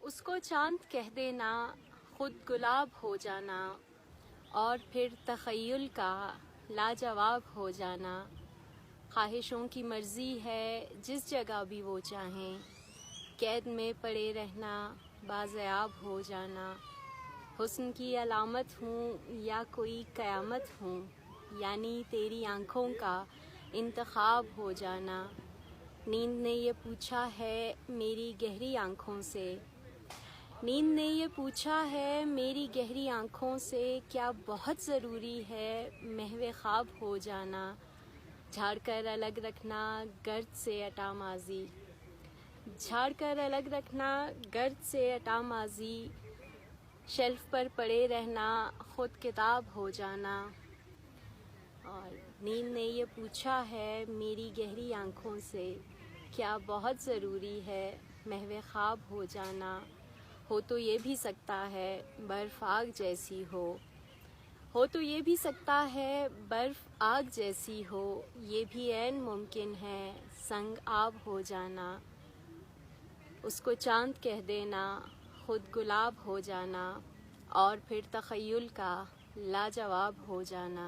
उसको चांद कह देना, खुद गुलाब हो जाना, और फिर तख़य्युल का लाजवाब हो जाना। ख्वाहिशों की मर्ज़ी है जिस जगह भी वो चाहें, कैद में पड़े रहना, बाज़याब हो जाना। हुस्न की अलामत हूँ या कोई क़यामत हूँ, यानी तेरी आँखों का इंतखाब हो जाना। नींद ने ये पूछा है मेरी गहरी आँखों से, नींद ने ये पूछा है मेरी गहरी आँखों से, क्या बहुत ज़रूरी है महवे ख्वाब हो जाना। झाड़ कर अलग रखना गर्द से अटा माज़ी, झाड़ कर अलग रखना गर्द से अटा माज़ी। शेल्फ पर पड़े रहना खुद किताब हो जाना। और नींद ने ये पूछा है मेरी गहरी आँखों से, क्या बहुत ज़रूरी है महवे ख्वाब हो जाना। हो तो ये भी सकता है बर्फ़ आग जैसी हो तो ये भी सकता है बर्फ़ आग जैसी हो, ये भी ऐन मुमकिन है संग आब हो जाना। उसको चांद कह देना, खुद गुलाब हो जाना, और फिर तख़य्युल का लाजवाब हो जाना।